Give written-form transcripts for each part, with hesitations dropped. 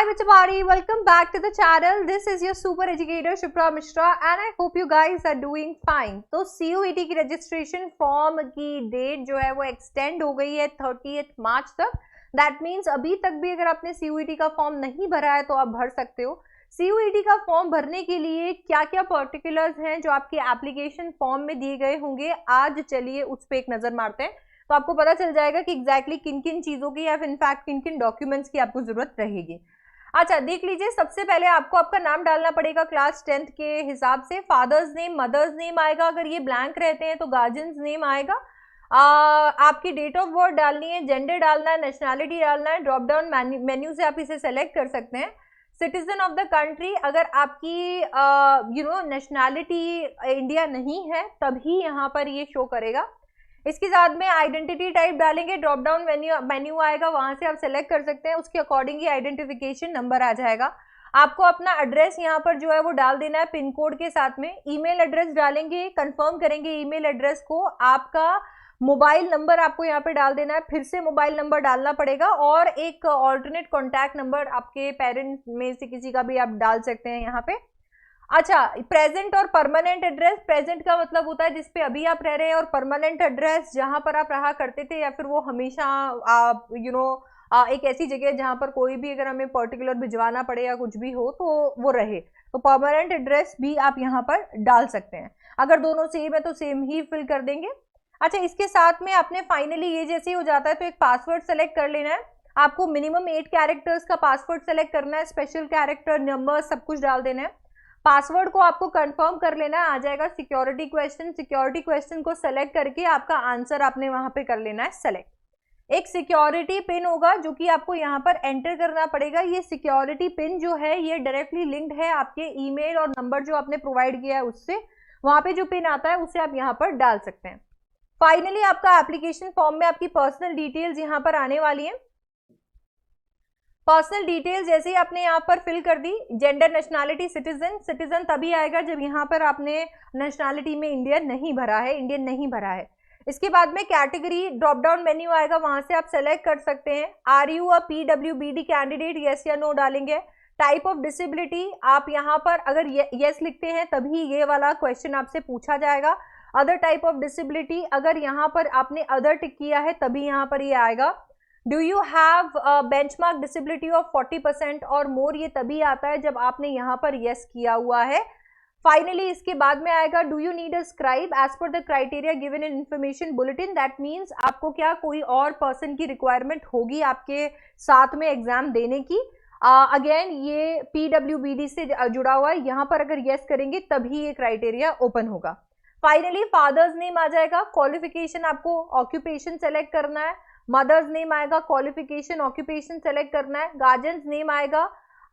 everybody, welcome back to the channel. This is your super educator Shipra Mishra and I hope you guys are doing fine. तो CUET की registration form की date जो है वो extend हो गई है 30 मार्च तक. दैट मीन्स अभी तक भी अगर आपने CUET का फॉर्म नहीं भरा है तो आप भर सकते हो. CUET का फॉर्म भरने के लिए क्या क्या पर्टिकुलर्स हैं जो आपके एप्लीकेशन फॉर्म में दिए गए होंगे, आज चलिए उस पर एक नजर मारते हैं. तो आपको पता चल जाएगा कि एग्जैक्टली किन किन चीजों की या इनफैक्ट किन किन डॉक्यूमेंट्स की आपको जरूरत रहेगी. अच्छा देख लीजिए, सबसे पहले आपको आपका नाम डालना पड़ेगा क्लास 10th के हिसाब से. फादर्स नेम, मदर्स नेम आएगा, अगर ये ब्लैंक रहते हैं तो गार्जियंस नेम आएगा. आपकी डेट ऑफ बर्थ डालनी है, जेंडर डालना है, नेशनैलिटी डालना है. ड्रॉप डाउन मेन्यू से आप इसे सेलेक्ट कर सकते हैं. सिटीजन ऑफ द कंट्री, अगर आपकी नेशनैलिटी इंडिया नहीं है तभी यहाँ पर ये शो करेगा. इसके साथ में आइडेंटिटी टाइप डालेंगे, ड्रॉप डाउन मेन्यू आएगा, वहां से आप सेलेक्ट कर सकते हैं. उसके अकॉर्डिंग ही आइडेंटिफिकेशन नंबर आ जाएगा. आपको अपना एड्रेस यहाँ पर जो है वो डाल देना है पिन कोड के साथ में. ईमेल एड्रेस डालेंगे, कंफर्म करेंगे ईमेल एड्रेस को. आपका मोबाइल नंबर आपको यहाँ पे डाल देना है, फिर से मोबाइल नंबर डालना पड़ेगा और एक ऑल्टरनेट कॉन्टैक्ट नंबर आपके पेरेंट्स में से किसी का भी आप डाल सकते हैं यहाँ पे. अच्छा, प्रेजेंट और परमानेंट एड्रेस. प्रेजेंट का मतलब होता है जिसपे अभी आप रह रहे हैं, और परमानेंट एड्रेस जहां पर आप रहा करते थे या फिर वो हमेशा आप एक ऐसी जगह जहां पर कोई भी अगर हमें पर्टिकुलर भिजवाना पड़े या कुछ भी हो तो वो रहे. तो परमानेंट एड्रेस भी आप यहाँ पर डाल सकते हैं. अगर दोनों सेम है तो सेम ही फिल कर देंगे. अच्छा, इसके साथ में आपने फाइनली ये जैसे ही हो जाता है तो एक पासवर्ड सेलेक्ट कर लेना है. आपको मिनिमम 8 कैरेक्टर्स का पासवर्ड सेलेक्ट करना है. स्पेशल कैरेक्टर, नंबर सब कुछ डाल देना है. पासवर्ड को आपको कंफर्म कर लेना है. आ जाएगा सिक्योरिटी क्वेश्चन. सिक्योरिटी क्वेश्चन को सेलेक्ट करके आपका आंसर आपने वहां पे कर लेना है सेलेक्ट. एक सिक्योरिटी पिन होगा जो कि आपको यहाँ पर एंटर करना पड़ेगा. ये सिक्योरिटी पिन जो है ये डायरेक्टली लिंक्ड है आपके ईमेल और नंबर जो आपने प्रोवाइड किया है उससे. वहां पे जो पिन आता है उसे आप यहाँ पर डाल सकते हैं. फाइनली आपका एप्लीकेशन फॉर्म में आपकी पर्सनल डिटेल्स यहाँ पर आने वाली है. पर्सनल डिटेल्स जैसे ही आपने यहाँ पर फिल कर दी, जेंडर, नेशनैलिटी, सिटीजन. सिटीजन तभी आएगा जब यहाँ पर आपने नेशनैलिटी में इंडियन नहीं भरा है. इसके बाद में कैटेगरी, ड्रॉप डाउन मेन्यू आएगा, वहां से आप सेलेक्ट कर सकते हैं. Are you a PWBD candidate, yes या नो डालेंगे. टाइप ऑफ डिसेबिलिटी, आप यहाँ पर अगर यस लिखते हैं तभी ये वाला क्वेश्चन आपसे पूछा जाएगा. अदर टाइप ऑफ डिसेबिलिटी, अगर यहाँ पर आपने अदर टिक किया है तभी यहाँ पर ये आएगा. Do you have benchmark disability of 40% और मोर, ये तभी आता है जब आपने यहाँ पर यस किया हुआ है. फाइनली इसके बाद में आएगा do you need a scribe as per the criteria given in information bulletin. That means आपको क्या कोई और पर्सन की रिक्वायरमेंट होगी आपके साथ में एग्जाम देने की. अगेन ये PWBD से जुड़ा हुआ है. यहाँ पर अगर यस करेंगे तभी ये क्राइटेरिया ओपन होगा. फाइनली फादर्स नेम आ जाएगा. क्वालिफिकेशन आपको ऑक्यूपेशन सेलेक्ट करना है. मदर्स नेम आएगा, क्वालिफिकेशन, ऑक्यूपेशन सेलेक्ट करना है. गार्जियंस नेम आएगा.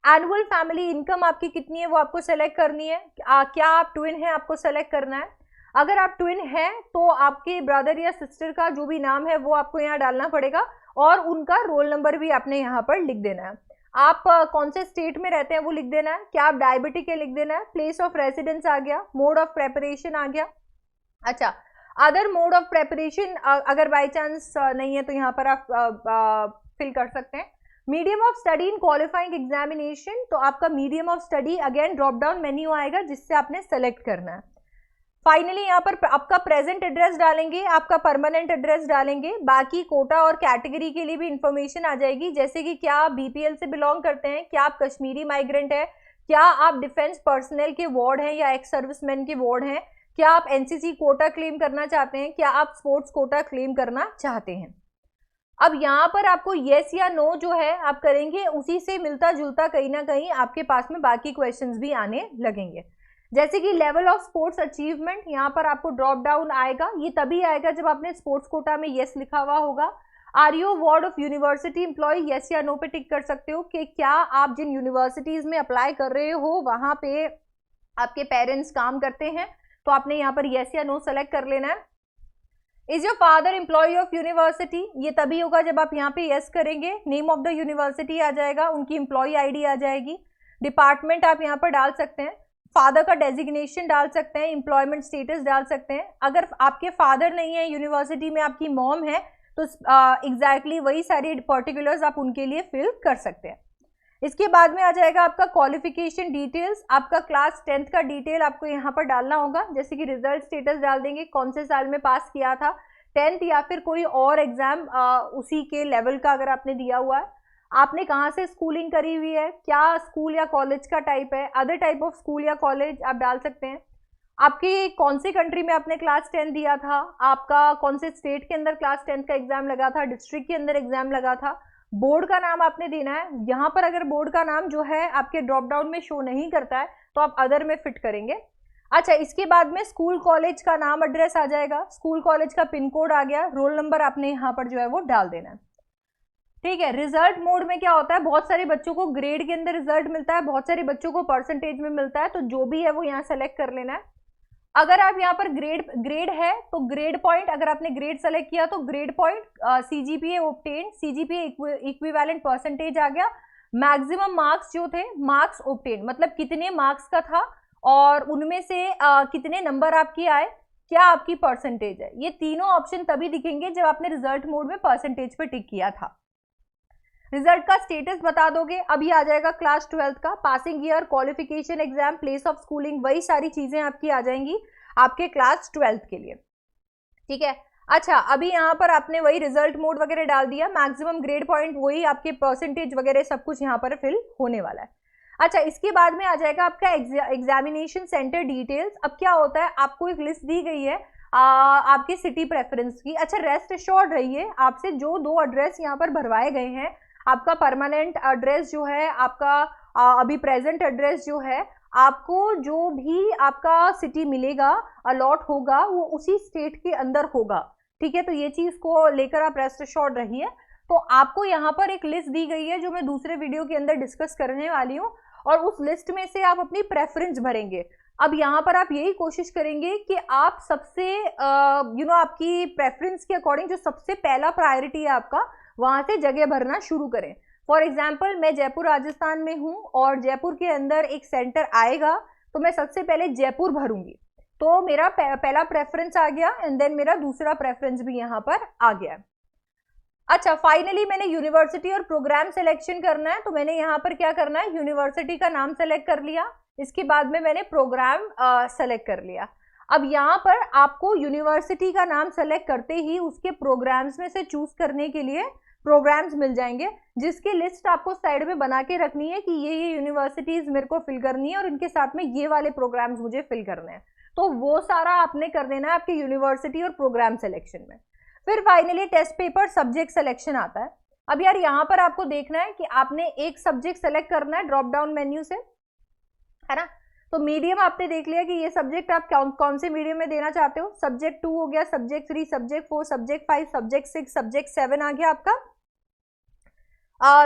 एनुअल फैमिली इनकम आपकी कितनी है वो आपको सेलेक्ट करनी है. क्या आप ट्विन है आपको सेलेक्ट करना है. अगर आप ट्विन हैं तो आपके ब्रदर या सिस्टर का जो भी नाम है वो आपको यहाँ डालना पड़ेगा और उनका रोल नंबर भी आपने यहाँ पर लिख देना है. आप कौन से स्टेट में रहते हैं वो लिख देना है. क्या आप डायबिटिक है लिख देना है. प्लेस ऑफ रेसिडेंस आ गया. मोड ऑफ प्रेपरेशन आ गया. अच्छा, अदर मोड ऑफ प्रेपरेशन अगर बाय चांस नहीं है तो यहाँ पर आप फिल कर सकते हैं. Medium of study in qualifying examination, तो आपका medium of study again drop down menu आएगा जिससे आपने सेलेक्ट करना है. फाइनली यहाँ पर आपका प्रेजेंट एड्रेस डालेंगे, आपका परमानेंट एड्रेस डालेंगे. बाकी कोटा और कैटेगरी के लिए भी इंफॉर्मेशन आ जाएगी, जैसे कि क्या आप BPL से बिलोंग करते हैं, क्या आप कश्मीरी माइग्रेंट है, क्या आप डिफेंस पर्सनल के वार्ड हैं या एक्स सर्विसमैन के वार्ड हैं, क्या आप NCC कोटा क्लेम करना चाहते हैं, क्या आप स्पोर्ट्स कोटा क्लेम करना चाहते हैं. अब यहाँ पर आपको येस या नो जो है आप करेंगे, उसी से मिलता जुलता कहीं ना कहीं आपके पास में बाकी क्वेश्चंस भी आने लगेंगे. जैसे कि लेवल ऑफ स्पोर्ट्स अचीवमेंट, यहाँ पर आपको ड्रॉप डाउन आएगा. ये तभी आएगा जब आपने स्पोर्ट्स कोटा में येस लिखा हुआ होगा. Are you ward of university employ, yes या नो पे टिक कर सकते हो कि क्या आप जिन यूनिवर्सिटीज में अप्लाई कर रहे हो वहां पे आपके पेरेंट्स काम करते हैं, तो आपने यहाँ पर यस या नो सेलेक्ट कर लेना है. Is your father employ of university, ये तभी होगा जब आप यहाँ पे यस करेंगे. नेम ऑफ द यूनिवर्सिटी आ जाएगा, उनकी एम्प्लॉय ID आ जाएगी. डिपार्टमेंट आप यहाँ पर डाल सकते हैं. फादर का डेजिग्नेशन डाल सकते हैं, एम्प्लॉयमेंट स्टेटस डाल सकते हैं. अगर आपके फादर नहीं है यूनिवर्सिटी में, आपकी मॉम है, तो एग्जैक्टली वही सारी पर्टिकुलर्स आप उनके लिए फिल कर सकते हैं. इसके बाद में आ जाएगा आपका क्वालिफिकेशन डिटेल्स, आपका क्लास 10th का डिटेल आपको यहाँ पर डालना होगा, जैसे कि रिजल्ट स्टेटस डाल देंगे, कौन से साल में पास किया था 10th या फिर कोई और एग्जाम उसी के लेवल का अगर आपने दिया हुआ है, आपने कहाँ से स्कूलिंग करी हुई है, क्या स्कूल या कॉलेज का टाइप है, अदर टाइप ऑफ स्कूल या कॉलेज आप डाल सकते हैं, आपके कौन से कंट्री में आपने क्लास 10 दिया था, आपका कौन से स्टेट के अंदर क्लास 10 का एग्जाम लगा था, डिस्ट्रिक्ट के अंदर एग्जाम लगा था, बोर्ड का नाम आपने देना है। यहाँ पर अगर बोर्ड का नाम जो है आपके ड्रॉप डाउन में शो नहीं करता है तो आप अदर में फिट करेंगे। अच्छा, इसके बाद में स्कूल कॉलेज का नाम एड्रेस आ जाएगा, स्कूल कॉलेज का पिन कोड आ गया, रोल नंबर आपने यहाँ पर जो है वो डाल देना है। ठीक है, रिजल्ट मोड में क्या होता है, बहुत सारे बच्चों को ग्रेड के अंदर रिजल्ट मिलता है, बहुत सारे बच्चों को परसेंटेज में मिलता है, तो जो भी है वो यहाँ सेलेक्ट कर लेना है। अगर आप यहाँ पर ग्रेड है तो ग्रेड पॉइंट, अगर आपने ग्रेड सेलेक्ट किया तो grade point, CGPA obtain, CGPA equivalent percentage आ गया, मैक्सिमम मार्क्स जो थे, मार्क्स ऑब्टेन मतलब कितने मार्क्स का था और उनमें से कितने नंबर आपकी आए, क्या आपकी परसेंटेज है। ये तीनों ऑप्शन तभी दिखेंगे जब आपने रिजल्ट मोड में परसेंटेज पे टिक किया था। रिजल्ट का स्टेटस बता दोगे, अभी आ जाएगा क्लास 12th का, passing year, qualification exam, place of schooling, वही सारी चीजें आपकी आ जाएंगी आपके क्लास 12th के लिए। ठीक है, अच्छा अभी यहाँ पर आपने वही रिजल्ट मोड वगैरह डाल दिया, मैक्सिमम ग्रेड पॉइंट वही, आपके परसेंटेज वगैरह सब कुछ यहाँ पर फिल होने वाला है। अच्छा, इसके बाद में आ जाएगा आपका एग्जामिनेशन सेंटर डिटेल्स। अब क्या होता है, आपको एक लिस्ट दी गई है आपके सिटी प्रेफरेंस की। अच्छा, रेस्ट एश्योर्ड रहिए, आपसे जो 2 एड्रेस यहाँ पर भरवाए गए हैं, आपका परमानेंट एड्रेस जो है, आपका अभी प्रेजेंट एड्रेस जो है, आपको जो भी आपका सिटी मिलेगा, अलॉट होगा, वो उसी स्टेट के अंदर होगा। ठीक है, तो ये चीज को लेकर आप रेस्ट एश्योर्ड रहिए। तो आपको यहाँ पर एक लिस्ट दी गई है जो मैं दूसरे वीडियो के अंदर डिस्कस करने वाली हूँ, और उस लिस्ट में से आप अपनी प्रेफरेंस भरेंगे। अब यहाँ पर आप यही कोशिश करेंगे कि आप सबसे आपकी प्रेफरेंस के अकॉर्डिंग जो सबसे पहला प्रायोरिटी है आपका, वहां से जगह भरना शुरू करें। फॉर एग्जाम्पल, मैं जयपुर राजस्थान में हूँ और जयपुर के अंदर एक सेंटर आएगा, तो मैं सबसे पहले जयपुर भरूंगी, तो मेरा पहला प्रेफरेंस आ गया, एंड देन मेरा दूसरा प्रेफरेंस भी यहाँ पर आ गया। अच्छा, फाइनली मैंने यूनिवर्सिटी और प्रोग्राम सिलेक्शन करना है, तो मैंने यहाँ पर क्या करना है, यूनिवर्सिटी का नाम सेलेक्ट कर लिया, इसके बाद में मैंने प्रोग्राम सेलेक्ट कर लिया। अब यहाँ पर आपको यूनिवर्सिटी का नाम सेलेक्ट करते ही उसके प्रोग्राम्स में से चूज करने के लिए प्रोग्राम्स मिल जाएंगे, जिसकी लिस्ट आपको साइड में बना के रखनी है कि ये यूनिवर्सिटीज मेरे को फिल करनी है और इनके साथ में ये वाले प्रोग्राम्स मुझे फिल करने हैं। तो वो सारा आपने कर देना है आपके यूनिवर्सिटी और प्रोग्राम सिलेक्शन में। फिर finally test paper subject selection आता है। अब यार यहाँ पर आपको देखना है कि आपने एक सब्जेक्ट सेलेक्ट करना है ड्रॉप डाउन मेन्यू से, है ना। तो मीडियम आपने देख लिया कि ये सब्जेक्ट आप कौन से मीडियम में देना चाहते हो। सब्जेक्ट 2 हो गया, subject 3, subject 4, subject 5, subject 6, subject 7 आ गया आपका,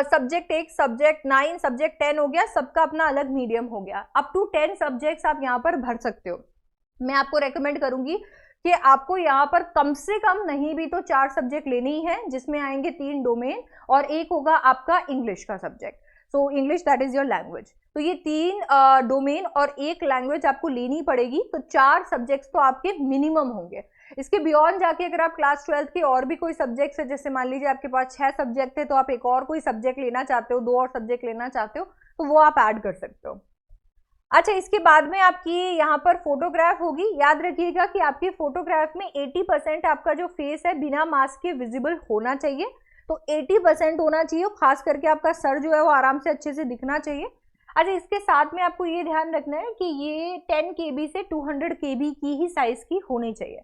सब्जेक्ट 1, सब्जेक्ट 9, सब्जेक्ट 10 हो गया, सबका अपना अलग मीडियम हो गया। अप टू 10 सब्जेक्ट्स आप यहाँ पर भर सकते हो। मैं आपको रेकमेंड करूंगी कि आपको यहाँ पर कम से कम नहीं भी तो 4 सब्जेक्ट लेने ही है, जिसमें आएंगे 3 डोमेन और एक होगा आपका इंग्लिश का subject. So English that is your language. तो ये 3 डोमेन और एक लैंग्वेज आपको लेनी पड़ेगी, तो 4 सब्जेक्ट्स तो आपके मिनिमम होंगे। इसके बियॉन्ड जाके अगर आप क्लास 12th के और भी कोई सब्जेक्ट्स है, जैसे मान लीजिए आपके पास 6 सब्जेक्ट है, तो आप एक और कोई सब्जेक्ट लेना चाहते हो, 2 और सब्जेक्ट लेना चाहते हो, तो वो आप ऐड कर सकते हो। अच्छा, इसके बाद में आपकी यहाँ पर फोटोग्राफ होगी। याद रखिएगा कि आपकी फोटोग्राफ में 80% आपका जो फेस है बिना मास्क के विजिबल होना चाहिए, तो 80% होना चाहिए, खास करके आपका सर जो है वो आराम से अच्छे से दिखना चाहिए। अच्छा, इसके साथ में आपको ये ध्यान रखना है कि ये 10 KB से 200 KB की ही साइज की होनी चाहिए।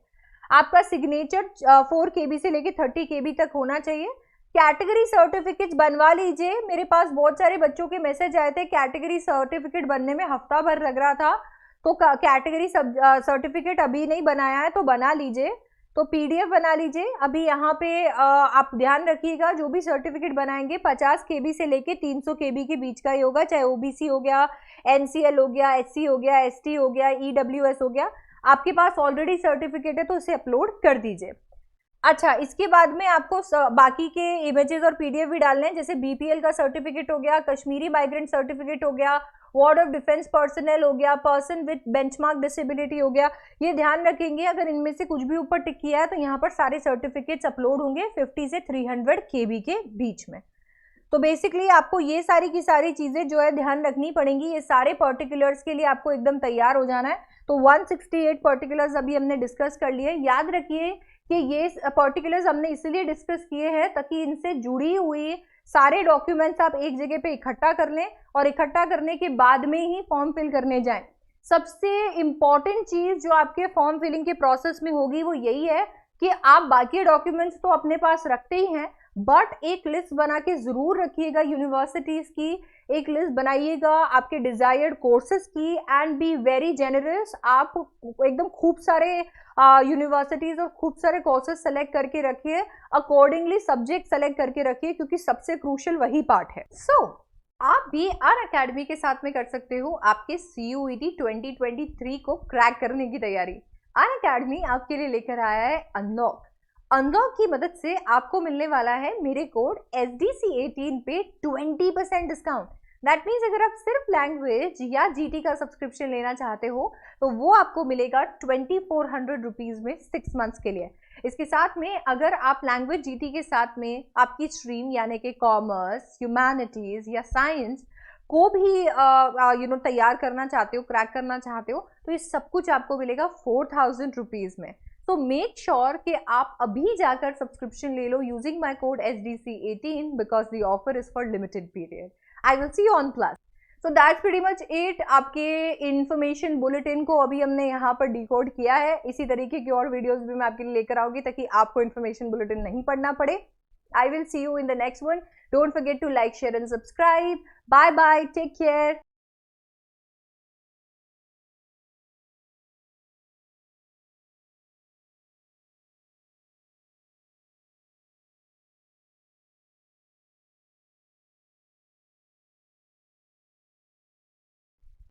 आपका सिग्नेचर 4 KB से लेके 30 KB तक होना चाहिए। कैटेगरी सर्टिफिकेट बनवा लीजिए। मेरे पास बहुत सारे बच्चों के मैसेज आए थे, कैटेगरी सर्टिफिकेट बनने में हफ्ता भर लग रहा था, तो कैटेगरी सर्टिफिकेट अभी नहीं बनाया है तो बना लीजिए, तो PDF बना लीजिए। अभी यहाँ पे आप ध्यान रखिएगा, जो भी सर्टिफिकेट बनाएंगे 50 KB से लेके 300 KB के बीच का ही होगा, चाहे OBC हो गया, NCL हो गया, SC हो गया, ST हो गया, EWS हो गया। आपके पास ऑलरेडी सर्टिफिकेट है तो उसे अपलोड कर दीजिए। अच्छा, इसके बाद में आपको बाकी के इमेजेस और PDF भी डालने हैं, जैसे BPL का सर्टिफिकेट हो गया, कश्मीरी माइग्रेंट सर्टिफिकेट हो गया, वार्ड ऑफ डिफेंस पर्सनल हो गया, पर्सन विद बेंचमार्क डिसेबिलिटी हो गया। ये ध्यान रखेंगे, अगर इनमें से कुछ भी ऊपर टिक किया है तो यहाँ पर सारे सर्टिफिकेट्स अपलोड होंगे 50 से 300 KB के बीच में। तो बेसिकली आपको ये सारी की सारी चीजें जो है ध्यान रखनी पड़ेंगी। ये सारे पर्टिकुलर्स के लिए आपको एकदम तैयार हो जाना है। तो 168 पर्टिकुलर्स अभी हमने डिस्कस कर लिए। याद रखिए कि ये पर्टिकुलर्स हमने इसलिए डिस्कस किए हैं ताकि इनसे जुड़ी हुई सारे डॉक्यूमेंट्स आप एक जगह पे इकट्ठा कर लें और इकट्ठा करने के बाद में ही फॉर्म फिल करने जाएं। सबसे इंपॉर्टेंट चीज जो आपके फॉर्म फिलिंग के प्रोसेस में होगी वो यही है कि आप बाकी डॉक्यूमेंट्स तो अपने पास रखते ही हैं, बट एक लिस्ट बना के जरूर रखिएगा यूनिवर्सिटीज की, एक लिस्ट बनाइएगा आपके डिजायर्ड कोर्सेज की, एंड बी वेरी जेनरस। आप एकदम खूब सारे यूनिवर्सिटीज और खूब सारे कोर्सेज सेलेक्ट करके रखिए, अकॉर्डिंगली सब्जेक्ट सेलेक्ट करके रखिए, क्योंकि सबसे क्रूशियल वही पार्ट है। आप भी अनअकैडमी के साथ में कर सकते हो आपके CUET 2023 को क्रैक करने की तैयारी। अनअकैडमी आपके लिए लेकर आया है अनलॉक। अनलॉक की मदद से आपको मिलने वाला है मेरे कोड SDC18 पे 20% डिस्काउंट। दैट मीन्स अगर आप सिर्फ लैंग्वेज या GT का सब्सक्रिप्शन लेना चाहते हो तो वो आपको मिलेगा 2400 रुपीज में 6 मंथ्स के लिए। इसके साथ में अगर आप लैंग्वेज GT के साथ में आपकी स्ट्रीम यानी कि कॉमर्स, ह्यूमैनिटीज या साइंस को भी तैयार करना चाहते हो, क्रैक करना चाहते हो, तो ये सब कुछ आपको मिलेगा 4000 रुपीज में। तो मेक श्योर कि आप अभी जाकर सब्सक्रिप्शन ले लो using my code SDC18 because the offer is for limited period. I will see you on class. So that's pretty much it. आपके इंफॉर्मेशन बुलेटिन को अभी हमने यहाँ पर डिकोड किया है। इसी तरीके की और वीडियोस भी मैं आपके लिए लेकर आऊंगी ताकि आपको इंफॉर्मेशन बुलेटिन नहीं पढ़ना पड़े। I will see you in the next one. Don't forget to like, share and subscribe. Bye bye. Take care.